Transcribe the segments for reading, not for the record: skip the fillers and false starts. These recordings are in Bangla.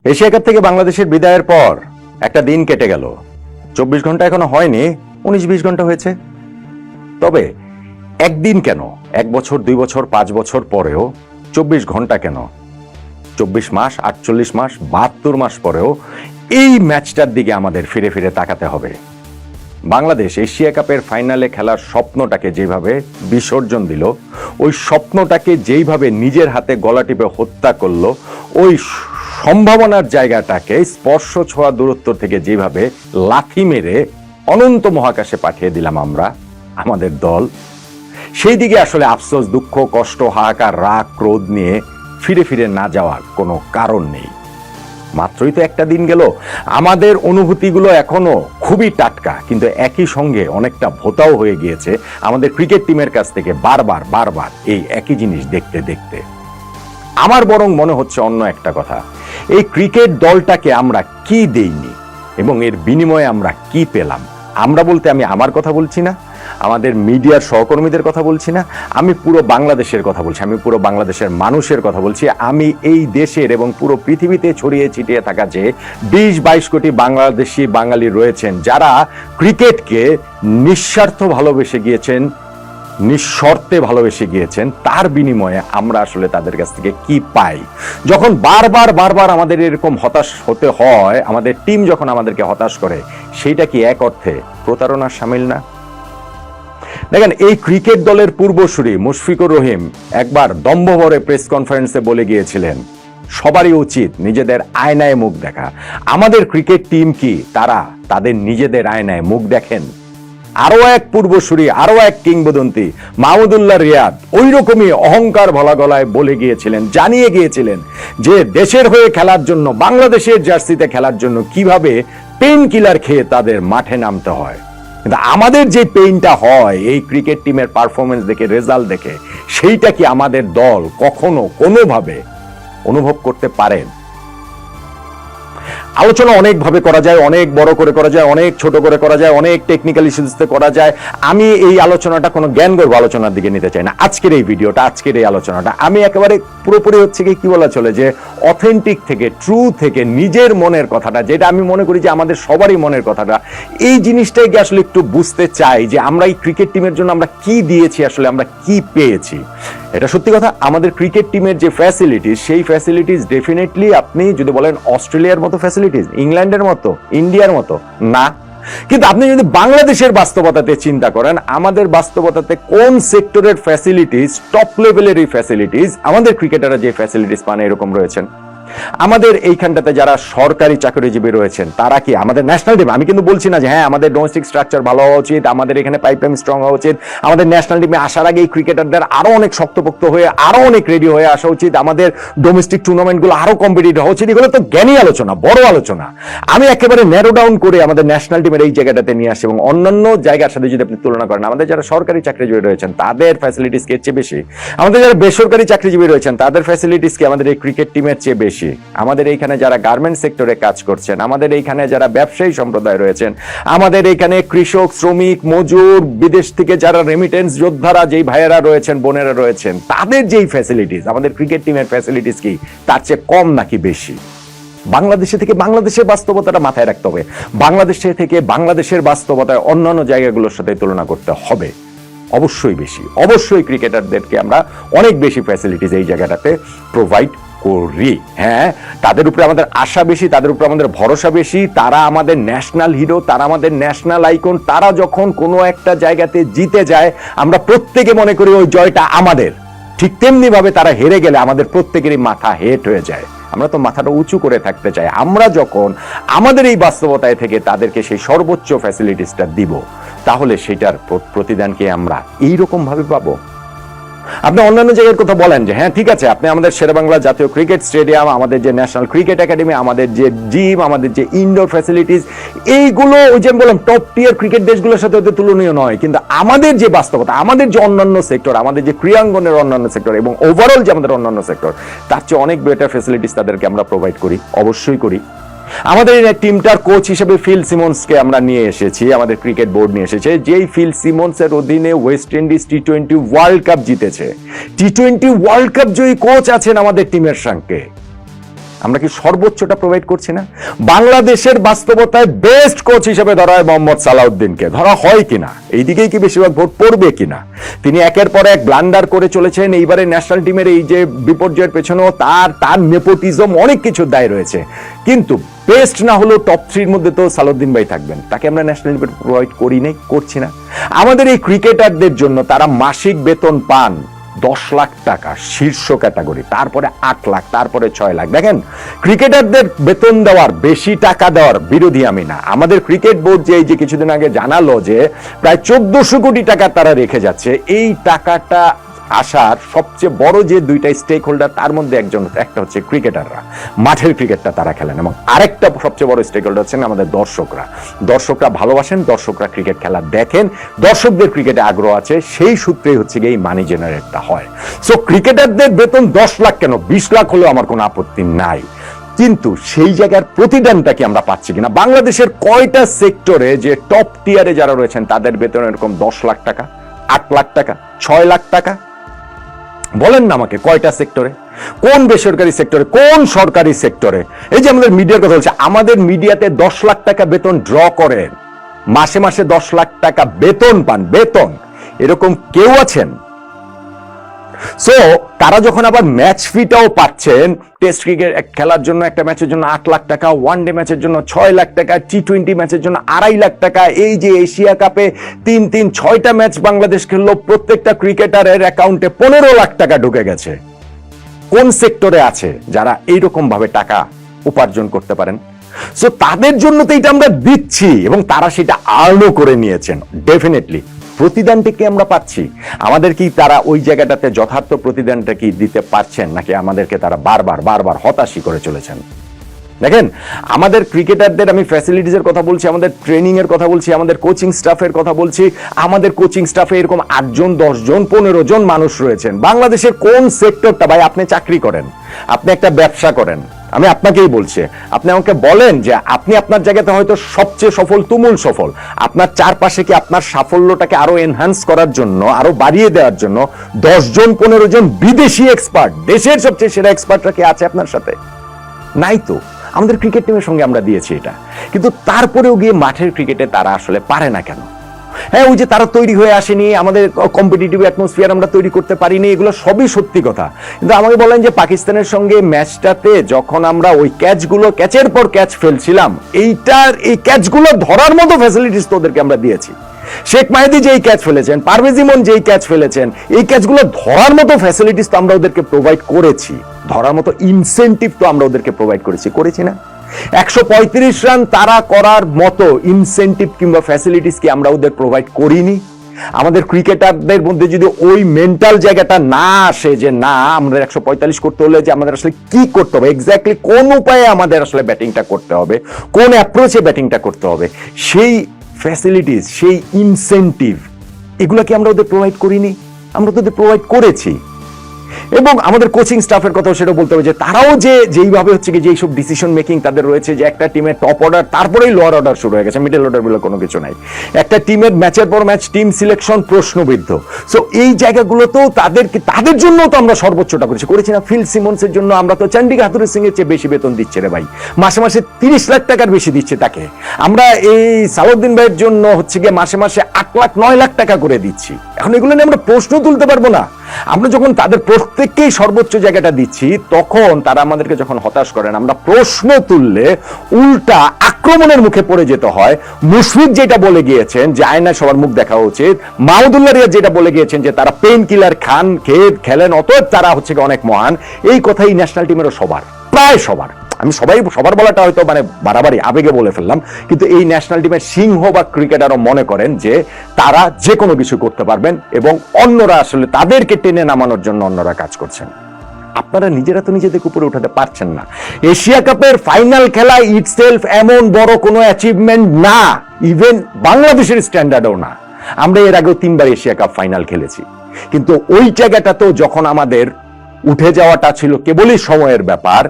এশিয়া কাপ থেকে বাংলাদেশের বিদায়ের পর একটা দিন কেটে গেল। 24 ঘন্টা এখনো হয়নি, 19-20 ঘন্টা হয়েছে। তবে একদিন কেন, 1 বছর 2 বছর 5 বছর পরেও 24 ঘন্টা কেন, 24 মাস 48 মাস 72 মাস পরেও এই ম্যাচটার দিকে আমাদের ফিরে ফিরে তাকাতে হবে। বাংলাদেশ এশিয়া কাপের ফাইনালে খেলার স্বপ্নটাকে যেভাবে বিসর্জন দিল, ওই স্বপ্নটাকে যেইভাবে নিজের হাতে গলা টিপে হত্যা করলো, ওই সম্ভাবনার জায়গাটাকে স্পর্শ ছোঁয়া দূরত্ব থেকে যেভাবে লাথি মেরে অনন্ত মহাকাশে পাঠিয়ে দিলাম আমরা, আমাদের দল, সেই দিকে আসলে আফসোস, দুঃখ, কষ্ট, হাহাকার, রাগ, ক্রোধ নিয়ে ফিরে ফিরে না যাওয়ার কোনো কারণ নেই। মাত্রই তো একটা দিন গেল, আমাদের অনুভূতিগুলো এখনো খুবই টাটকা, কিন্তু একই সঙ্গে অনেকটা ভোতাও হয়ে গিয়েছে আমাদের ক্রিকেট টিমের কাছ থেকে বারবার বারবার এই একই জিনিস দেখতে দেখতে। আমার বরং মনে হচ্ছে অন্য একটা কথা, এই ক্রিকেট দলটাকে আমরা কি দেইনি এবং এর বিনিময়ে আমরা কি পেলাম। আমরা বলতে আমি আমার কথা বলছি না, আমাদের মিডিয়ার সহকর্মীদের কথা বলছি না, আমি পুরো বাংলাদেশের কথা বলছি, আমি পুরো বাংলাদেশের মানুষের কথা বলছি। আমি এই দেশের এবং পুরো পৃথিবীতে ছড়িয়ে ছিটিয়ে থাকা যে 20-22 কোটি বাংলাদেশি বাঙালি রয়েছেন, যারা ক্রিকেটকে নিঃস্বার্থ ভালোবেসে গিয়েছেন, নিঃশর্তে ভালোবেসে গিয়েছেন, তার বিনিময়ে আমরা আসলে তাদের কাছ থেকে কি পাই। যখন বারবার বারবার আমাদের এরকম হতাশ হতে হয়, আমাদের টিম যখন আমাদেরকে হতাশ করে, সেইটা কি এক অর্থে প্রতারণার শামিল না? দেখেন, এই ক্রিকেট দলের পূর্বসূরি মুশফিকুর রহিম একবার দম্ভভরে প্রেস কনফারেন্সে বলে গিয়েছিলেন, সবারই উচিত নিজেদের আয়নায় মুখ দেখা। আমাদের ক্রিকেট টিম কি তারা তাদের নিজেদের আয়নায় মুখ দেখেন? আরো এক পূর্বসূরি, আরো এক কিংবদন্তি মাহমুদুল্লাহ রিয়াদ ওই রকমই অহংকার ভরা গলায় বলে গিয়েছিলেন, জানিয়ে গিয়েছিলেন যে দেশের হয়ে খেলার জন্য, বাংলাদেশের জার্সিতে খেলার জন্য কিভাবে পেইন কিলার খেয়ে তাদের মাঠে নামতে হয়। কিন্তু আমাদের যে পেইনটা হয় এই ক্রিকেট টিমের পারফরমেন্স দেখে, রেজাল্ট দেখে, সেইটা কি আমাদের দল কখনো কোনোভাবে অনুভব করতে পারেন? আলোচনা অনেক ভাবে করা যায়, অনেক বড় করে করা যায়, অনেক ছোট করে করা যায়, অনেক টেকনিক্যাল ইস্যুতে করা যায়। আমি এই আলোচনাটা কোনো জ্ঞানগর্ভ আলোচনার দিকে নিতে চাই না। আজকের এই ভিডিওটা, আজকের এই আলোচনাটা আমি একেবারে পুরোপুরি হচ্ছে কি বলা চলে যে অথেন্টিক থেকে, ট্রু থেকে, নিজের মনের কথাটা, যেটা আমি মনে করি যে আমাদের সবারই মনের কথাটা, এই জিনিসটাকে আসলে একটু বুঝতে চাই যে আমরা এই ক্রিকেট টিমের জন্য আমরা কি দিয়েছি, আসলে আমরা কি পেয়েছি। এটা সত্যি কথা, আমাদের ক্রিকেট টিমের যে ফ্যাসিলিটিস, সেই ফ্যাসিলিটিস ডেফিনেটলি আপনি যদি বলেন অস্ট্রেলিয়ার মতো ফ্যাসিলিটিস, ইংল্যান্ডের মতো, ইন্ডিয়ার মতো না। কিন্তু আপনি যদি বাংলাদেশের বাস্তবতাতে চিন্তা করেন, আমাদের বাস্তবতাতে কোন সেক্টরের ফ্যাসিলিটিস, টপ লেভেলের এই ফ্যাসিলিটিস, আমাদের ক্রিকেটাররা যে ফ্যাসিলিটিস পান এরকম রয়েছেন। আমাদের এইখানটাতে যারা সরকারি চাকরিজীবী রয়েছেন, তারা কি আমাদের ন্যাশনাল টিম, আমি কিন্তু বলছি না যে হ্যাঁ আমাদের ডোমেস্টিক স্ট্রাকচার ভালো হওয়া উচিত, আমাদের এখানে পাইপলাইন স্ট্রং হওয়া উচিত, আমাদের ন্যাশনাল টিমে আসার আগে এই ক্রিকেটারদের আরো অনেক শক্তপোক্ত হয়ে, আরো অনেক রেডি হয়ে আসা উচিত, আমাদের ডোমেস্টিক টুর্নামেন্টগুলো আরো কম্পিটিটিভ হওয়া উচিত। এগুলো তো জ্ঞানী আলোচনা, বড় আলোচনা। আমি একেবারে ন্যারো ডাউন করে আমাদের ন্যাশনাল টিমের এই জায়গাটাতে নিয়ে আসি এবং অন্যান্য জায়গার সাথে যদি আপনি তুলনা করেন, আমাদের যারা সরকারি চাকরিজীবী রয়েছেন তাদের ফ্যাসিলিটিস কি এর চেয়ে বেশি? আমাদের যারা বেসরকারি চাকরিজীবী রয়েছেন তাদের ফ্যাসিলিটিস কি আমাদের এই ক্রিকেট টিমের চেয়ে বেশি? আমাদের এইখানে যারা গার্মেন্ট সেক্টরে কাজ করছেন, আমাদের এইখানে যারা ব্যবসায়ী সম্প্রদায় রয়েছেন, আমাদের এইখানে কৃষক, শ্রমিক, মজুর, বিদেশ থেকে যারা রেমিটেন্স যোদ্ধারা, যেই ভাইয়েরা রয়েছেন, বোনেরা রয়েছেন, তাদের যেই ফ্যাসিলিটিস, আমাদের ক্রিকেট টিমের ফ্যাসিলিটিস কি তার চেয়ে কম নাকি বেশি? বাংলাদেশে থেকে বাংলাদেশের বাস্তবতাটা মাথায় রাখতে হবে। বাংলাদেশে থেকে বাংলাদেশের বাস্তবতায় অন্যান্য জায়গাগুলোর সাথে তুলনা করতে হবে। অবশ্যই বেশি, অবশ্যই ক্রিকেটারদেরকে আমরা অনেক বেশি ফ্যাসিলিটিস এই জায়গাটাতে প্রোভাইড করি। হ্যাঁ, তাদের উপরে আমাদের আশা বেশি, তাদের উপরে আমাদের ভরসা বেশি। তারা আমাদের ন্যাশনাল হিরো, তারা আমাদের ন্যাশনাল আইকন। তারা যখন কোনো একটা জায়গাতে জিতে যায়, আমরা প্রত্যেকে মনে করি ওই জয়টা আমাদের। ঠিক তেমনি ভাবে তারা হেরে গেলে আমাদের প্রত্যেকেরই মাথা হেট হয়ে যায়। আমরা তো মাথাটা উঁচু করে থাকতে চাই। আমরা যখন আমাদের এই বাস্তবতায় থেকে তাদেরকে সেই সর্বোচ্চ ফ্যাসিলিটিসটা দিব, তাহলে সেটার প্রতিদানকে আমরা এইরকম ভাবে পাবো। আপনি অন্যান্য জায়গার কথা বলেন যে হ্যাঁ ঠিক আছে, আপনি আমাদের শেরেবাংলা জাতীয় ক্রিকেট স্টেডিয়াম, আমাদের যে ন্যাশনাল ক্রিকেট একাডেমি, আমাদের যে জিম, আমাদের যে ইনডোর ফ্যাসিলিটিস, এইগুলো ওই যে বললাম টপ টিয়ার ক্রিকেট দেশগুলোর সাথে ওদের তুলনীয় নয়। কিন্তু আমাদের যে বাস্তবতা, আমাদের যে অন্যান্য সেক্টর, আমাদের যে ক্রীড়াঙ্গনের অন্যান্য সেক্টর এবং ওভারঅল যে আমাদের অন্যান্য সেক্টর, তার চেয়ে অনেক বেটার ফ্যাসিলিটিস তাদেরকে আমরা প্রোভাইড করি, অবশ্যই করি। আমাদের এই টিমটার কোচ হিসেবে ফিল সিমন্সকে আমরা নিয়ে এসেছি, আমাদের ক্রিকেট বোর্ড নিয়ে এসেছে, যেই ফিল সিমন্সের অধীনে ওয়েস্ট ইন্ডিজ টি-20 ওয়ার্ল্ড কাপ জিতেছে। টি-20 ওয়ার্ল্ড কাপ জয়ী কোচ আছেন আমাদের টিমের সঙ্গে। আমরা কি সর্বোচ্চটা প্রোভাইড করছি না? বাংলাদেশের বাস্তবতায় বেস্ট কোচ হিসেবে ধরা হয় মোহাম্মদ সালাউদ্দিনকে, ধরা হয় কিনা, এইদিকেই কি বেশিরভাগ ভোট পড়বে কিনা? তিনি একের পর এক ব্লান্ডার করে চলেছেন। এইবারে ন্যাশনাল টিমের এই যে বিপর্যয়ের পেছনেও তার নেপোটিজম অনেক কিছু দায় রয়েছে, কিন্তু বেস্ট না হলেও টপ 3-র মধ্যে তো সালাউদ্দিন ভাই থাকবেন। তাকে আমরা ন্যাশনাল টিমে প্রোভাইড করি নাই, করছি না। আমাদের এই ক্রিকেটারদের জন্য তারা মাসিক বেতন পান 10 লাখ টাকা শীর্ষ ক্যাটাগরি, তারপরে 8 লাখ, তারপরে 6 লাখ। দেখেন, ক্রিকেটারদের বেতন দেওয়ার, বেশি টাকা দেওয়ার বিরোধী আমি না। আমাদের ক্রিকেট বোর্ড যে এই যে কিছুদিন আগে জানালো যে প্রায় 1400 কোটি টাকা তারা রেখে যাচ্ছে, এই টাকাটা আসার সবচেয়ে বড় যে দুইটা স্টেক হোল্ডার, তার মধ্যে একটা হচ্ছে ক্রিকেটাররা, মাঠের ক্রিকেটটা তারা খেলেন, এবং আরেকটা সবচেয়ে বড় স্টেক হোল্ডার হচ্ছেন আমাদের দর্শকরা ভালোবাসেন, দর্শকরা ক্রিকেট খেলা দেখেন, দর্শকদের ক্রিকেটে আগ্রহ আছে, সেই সূত্রেই হচ্ছে গিয়ে এই মানি জেনারেটটা হয়। সো ক্রিকেটারদের বেতন 10 লাখ কেন, 20 লাখ হলেও আমার কোনো আপত্তি নাই, কিন্তু সেই জায়গার প্রতিদানটা কি আমরা পাচ্ছি কিনা? বাংলাদেশের কয়টা সেক্টরে যে টপ টিয়ারে যারা রয়েছেন তাদের বেতন এরকম 10 লাখ টাকা, 8 লাখ টাকা, 6 লাখ টাকা? বলেন না আমাকে, কয়টা সেক্টরে? কোন বেসরকারি সেক্টরে, কোন সরকারি সেক্টরে? এই যে আমাদের মিডিয়ার কথা বলছে, আমাদের মিডিয়াতে 10 লাখ টাকা বেতন ড্র করেন, মাসে মাসে 10 লাখ টাকা বেতন পান, বেতন, এরকম কেউ আছেন? সো তারা যখন আবার ম্যাচ ফিটাও পাচ্ছেন, টেস্ট ক্রিকেট খেলার জন্য একটা ম্যাচের জন্য 8 লাখ টাকা, ওয়ানডে ম্যাচের জন্য 6 লাখ টাকা, টি-20 ম্যাচের জন্য 2.5 লাখ টাকা, এই যে এশিয়া কাপে 6টা ম্যাচ বাংলাদেশ খেললো, প্রত্যেকটা ক্রিকেটারের অ্যাকাউন্টে 15 লাখ টাকা ঢুকে গেছে। কোন সেক্টরে আছে যারা এইরকম ভাবে টাকা উপার্জন করতে পারেন? সো তাদের জন্য তো এটা আমরা দিচ্ছি, এবং তারা সেটা আর্নও করে নিয়েছেন। ডেফিনেটলি প্রতিদানটা কি আমরা পাচ্ছি? আমাদের কি তারা ওই জায়গাটাতে যথার্থ প্রতিদানটা কি দিতে পারছেন, নাকি আমাদেরকে তারা বারবার হতাশই করে চলেছেন? দেখেন, আমাদের ক্রিকেটারদের, আমি ফ্যাসিলিটিসের কথা বলছি, আমাদের ট্রেনিং এর কথা বলছি, আমাদের কোচিং স্টাফের কথা বলছি। আমাদের কোচিং স্টাফে এরকম 8 জন, 10 জন, 15 জন মানুষ রয়েছেন। বাংলাদেশের কোন সেক্টরটা, ভাই, আপনি চাকরি করেন, আপনি একটা ব্যবসা করেন, আমি আপনাকেই বলছি, আপনি আমাকে বলেন যে আপনি আপনার জায়গাতে হয়তো সবচেয়ে সফল, তুমুল সফল, আপনার চারপাশে কি আপনার সাফল্যটাকে আরো এনহান্স করার জন্য, আরো বাড়িয়ে দেওয়ার জন্য 10 জন, 15 জন বিদেশি এক্সপার্ট, দেশের সবচেয়ে সেরা এক্সপার্টরা কি আছে আপনার সাথে? নাই তো। আমাদের ক্রিকেট টিমের সঙ্গে আমরা দিয়েছি এটা, কিন্তু তারপরেও গিয়ে মাঠের ক্রিকেটে তারা আসলে পারে না কেন? হ্যাঁ, ওই যে তারা তৈরি হয়ে আসেনি, আমাদের কম্পিটিটিভ অ্যাটমসফিয়ার আমরা তৈরি করতে পারিনি, এগুলো সবই সত্যি কথা। কিন্তু আমাকে বলেন যে পাকিস্তানের সঙ্গে ম্যাচটাতে যখন আমরা ওই ক্যাচের পর ক্যাচ ফেলছিলাম, এই ক্যাচগুলো ধরার মতো ফ্যাসিলিটিস তো ওদেরকে আমরা দিয়েছি। শেখ মাহেদী যেই ক্যাচ ফেলেছেন, পারভেজ ইমন যেই ক্যাচ ফেলেছেন, এই ক্যাচগুলো ধরার মতো ফ্যাসিলিটিস তো আমরা ওদেরকে প্রোভাইড করেছি, ধরার মতো ইনসেন্টিভ তো আমরা ওদেরকে প্রোভাইড করেছি না? 135 রান তারা করার মতো ইনসেন্টিভ কিংবা ফ্যাসিলিটিস কি আমরা ওদের প্রোভাইড করিনি? আমাদের ক্রিকেটারদের মধ্যে যদি ওই মেন্টাল জায়গাটা না আসে যে না, আমাদের 145 করতে হলে যে আমাদের আসলে কি করতে হবে, এক্স্যাক্টলি কোন উপায়ে আমাদের আসলে ব্যাটিংটা করতে হবে, কোন অ্যাপ্রোচে ব্যাটিংটা করতে হবে, সেই ফ্যাসিলিটিস, সেই ইনসেন্টিভ, এগুলো কি আমরা ওদের প্রোভাইড করিনি? আমরা তো ওদের প্রোভাইড করেছি। এবং আমাদের কোচিং স্টাফের কথা সেটা বলতে হবে যে তারাও যেইভাবে হচ্ছে কি, যেই সব ডিসিশন মেকিং তাদের রয়েছে, যে একটা টিমের টপ অর্ডার, তারপরেই লোয়ার অর্ডার শুরু হয়ে গেছে, মিডল অর্ডার বলে কোনো কিছু নাই। একটা টিমের ম্যাচের পর ম্যাচ টিম সিলেকশন প্রশ্নবিদ্ধ। সো এই জায়গাগুলোতেও তাদের জন্য তো আমরা সর্বোচ্চটা করেছি না? ফিল সিমন্সের জন্য আমরা তো চন্ডিকা হাথুরু সিং এর চেয়ে বেশি বেতন দিচ্ছে রে ভাই, মাসে মাসে 30 লাখ টাকার বেশি দিচ্ছে তাকে। আমরা এই সালাউদ্দিন ভাইয়ের জন্য হচ্ছে গিয়ে মাসে মাসে 8 লাখ 9 লাখ টাকা করে দিচ্ছি। এখন এগুলো নিয়ে আমরা প্রশ্ন তুলতে পারবো না? আমরা যখন তাদের প্রত্যেককেই সর্বোচ্চ জায়গাটা দিচ্ছি, তখন তারা আমাদেরকে যখন হতাশ করেন, আমরা প্রশ্ন তুললে উল্টা আক্রমণের মুখে পড়ে যেতে হয়। মুশফিক যেটা বলে গিয়েছেন যে আয়নায় সবার মুখ দেখা উচিত, মাহমুদুল্লাহ রিয়াদ যেটা বলে গিয়েছেন যে তারা পেইন কিলার খান খেয়ে খেলেন, অতএব তারা হচ্ছে অনেক মহান, এই কথাই ন্যাশনাল টিমেরও সবার, প্রায় সবার। আমি সবার বলাটা হয়তো মানে বাড়াবাড়ি আবেগে বলে ফেললাম, কিন্তু এই ন্যাশনাল টিমের সিংহ বা ক্রিকেটারও মনে করেন যে তারা যে কোনো কিছু করতে পারবেন, এবং অন্যরা আসলে তাদেরকে টেনে নামানোর জন্য অন্যরা কাজ করছেন। আপনারা নিজেরা তো নিজেদের উপরে উঠাতে পারছেন না। এশিয়া কাপের ফাইনাল খেলা ইটসেলফ এমন বড় কোনো অ্যাচিভমেন্ট না, ইভেন বাংলাদেশের স্ট্যান্ডার্ডও না। আমরা এর আগেও 3বার এশিয়া কাপ ফাইনাল খেলেছি, কিন্তু ওই জায়গাটা তো যখন আমাদের উঠে যাওয়াটা ছিল কেবলই সময়ের ব্যাপার,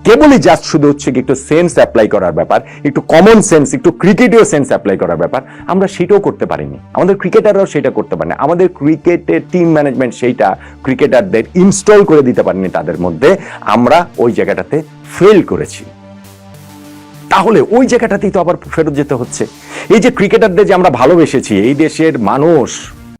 কেবলই জাস্ট শুধু হচ্ছে কি একটু সেন্স অ্যাপ্লাই করার ব্যাপার, একটু কমন সেন্স, একটু ক্রিকেটীয় সেন্স অ্যাপ্লাই করার ব্যাপার, আমরা সেটাও করতে পারিনি। আমাদের ক্রিকেটাররাও সেটা করতে পারেনি। আমাদের ক্রিকেটের টিম ম্যানেজমেন্ট সেইটা ক্রিকেটারদের ইনস্টল করে দিতে পারেনি তাদের মধ্যে। আমরা ওই জায়গাটাতে ফেল করেছি। তাহলে ওই জায়গাটাতেই তো আবার ফেরত যেতে হচ্ছে। এই যে ক্রিকেটারদের যে আমরা ভালোবেসেছি, এই দেশের মানুষ,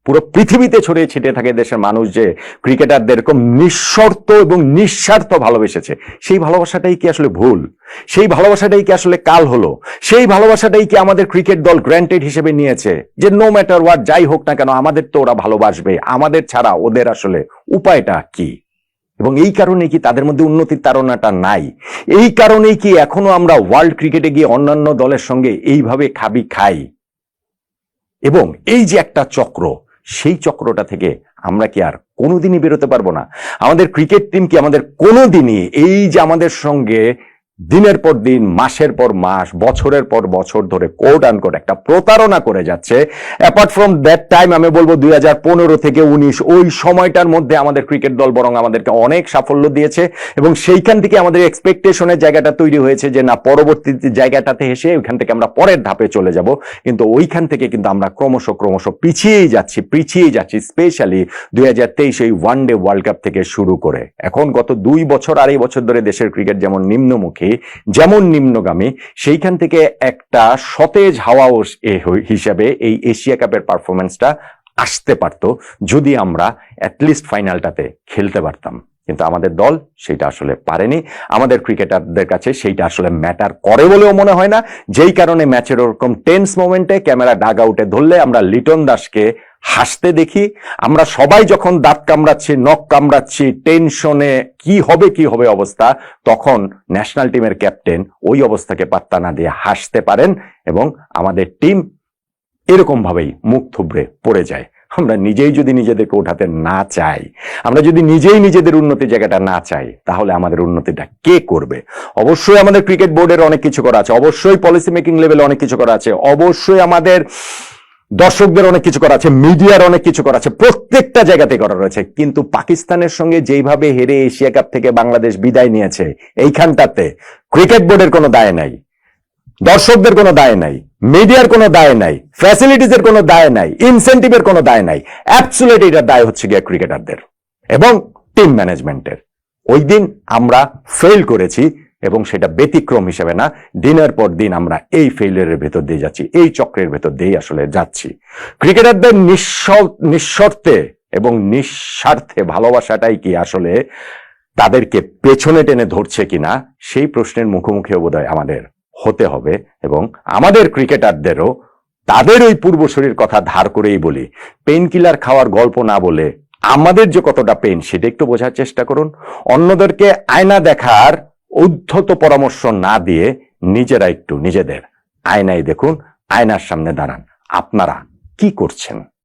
পুরো পৃথিবীতে ছড়িয়ে ছিটিয়ে থাকে দেশের মানুষ যে ক্রিকেটারদের এরকম নিঃশর্ত এবং নিঃস্বার্থ ভালোবেসেছে, সেই ভালোবাসাটাই কি আসলে ভুল? সেই ভালোবাসাটাই কি আসলে কাল হলো? সেই ভালোবাসাটাই কি আমাদের ক্রিকেট দল গ্র্যান্টেড হিসেবে নিয়েছে যে নো ম্যাটার হোয়াট, যাই হোক না কেন আমাদের তো ওরা ভালোবাসবে, আমাদের ছাড়া ওদের আসলে উপায়টা কি? এবং এই কারণে কি তাদের মধ্যে উন্নতির তাড়নাটা নাই? এই কারণেই কি এখনো আমরা ওয়ার্ল্ড ক্রিকেটে গিয়ে অন্যান্য দলের সঙ্গে এইভাবে খাবি খাই? এবং এই যে একটা চক্র, সেই চক্রটা থেকে আমরা কি আর কোনোদিনই বেরোতে পারবো না? আমাদের ক্রিকেট টিম কি আমাদের কোনোদিনই এই যে আমাদের সঙ্গে দিনের পর দিন, মাসের পর মাস, বছরের পর বছর ধরে কোট আনকোট একটা প্রতারণা করে যাচ্ছে, অ্যাপার্ট ফ্রম দ্যাট টাইম আমি বলবো 2015 থেকে 19 ওই সময়টার মধ্যে আমাদের ক্রিকেট দল বরং আমাদেরকে অনেক সাফল্য দিয়েছে এবং সেইখান থেকে আমাদের এক্সপেকটেশনের জায়গাটা তৈরি হয়েছে যে না, পরবর্তী জায়গাটাতে এসে ওইখান থেকে আমরা পরের ধাপে চলে যাব। কিন্তু ওইখান থেকে কিন্তু আমরা ক্রমশ পিছিয়েই যাচ্ছি, স্পেশালি 2023 এই ওয়ানডে ওয়ার্ল্ড কাপ থেকে শুরু করে এখন গত 2 বছর, 2.5 বছর ধরে দেশের ক্রিকেট যেমন নিম্নমুখী, যেমন নিম্নগামী, সেইখান থেকে একটা সতেজ হাওয়া হিসাবে এই এশিয়া কাপের পারফরমেন্সটা আসতে পারত যদি আমরা অ্যাটলিস্ট ফাইনালটাতে খেলতে পারতাম। কিন্তু আমাদের দল সেটা আসলে পারেনি। আমাদের ক্রিকেটারদের কাছে সেইটা আসলে ম্যাটার করে বলেও মনে হয় না, যেই কারণে ম্যাচের ওরকম টেন্স মোমেন্টে ক্যামেরা ডাগ আউটে ধরলে আমরা লিটন দাসকে হাসতে দেখি। আমরা সবাই যখন দাঁত কামড়াচ্ছি, নখ কামড়াচ্ছি, টেনশনে কি হবে অবস্থা, তখন ন্যাশনাল টিমের ক্যাপ্টেন ওই অবস্থাকে পাত্তা না দিয়ে হাসতে পারেন এবং আমাদের টিম এরকম ভাবেই মুখ থুবড়ে পড়ে যায়। আমরা নিজেই যদি নিজেদেরকে ওঠাতে না চাই, আমরা যদি নিজেই নিজেদের উন্নতির জায়গাটা না চাই, তাহলে আমাদের উন্নতিটা কে করবে? অবশ্যই আমাদের ক্রিকেট বোর্ডের অনেক কিছু করা আছে, অবশ্যই পলিসি মেকিং লেভেলে অনেক কিছু করা আছে, অবশ্যই আমাদের দর্শকদের অনেক কিছু করা আছে, মিডিয়ার অনেক কিছু করা আছে, প্রত্যেকটা জায়গাতে করা রয়েছে। কিন্তু পাকিস্তানের সঙ্গে যেইভাবে হেরে এশিয়া কাপ থেকে বাংলাদেশ বিদায় নিয়েছে, এইখানটাতে ক্রিকেট বোর্ডের কোনো দায় নাই, দর্শকদের কোনো দায় নাই, মিডিয়ার কোনো দায় নাই, ফ্যাসিলিটিসের কোনো দায় নাই, ইনসেন্টিভের কোনো দায় নাই। অ্যাবসলিউটলি এটার দায় হচ্ছে গিয়ে ক্রিকেটারদের এবং টিম ম্যানেজমেন্টের। ওই দিন আমরা ফেল করেছি এবং সেটা ব্যতিক্রম হিসেবে না, দিনের পর দিন আমরা এই ফেইলিয়ারের ভেতর দিয়ে যাচ্ছি, এই চক্রের ভেতর দিয়ে আসলে যাচ্ছি। ক্রিকেটারদের নিঃশর্তে এবং নিঃস্বার্থে ভালোবাসাটাই কি আসলে তাদেরকে পেছনে টেনে ধরছে কিনা, সেই প্রশ্নের মুখোমুখি বোধহয় আমাদের হতে হবে। এবং আমাদের ক্রিকেটারদেরও তাদের ওই পূর্বসূরির কথা ধার করেই বলি, পেইন কিলার খাওয়ার গল্প না বলে আমাদের যে কতটা পেইন সেটা একটু বোঝার চেষ্টা করুন। অন্যদেরকে আয়না দেখার উদ্ধত পরামর্শ না দিয়ে নিজেরা একটু নিজেদের আয়নায় দেখুন, আয়নার সামনে দাঁড়ান, আপনারা কি করছেন।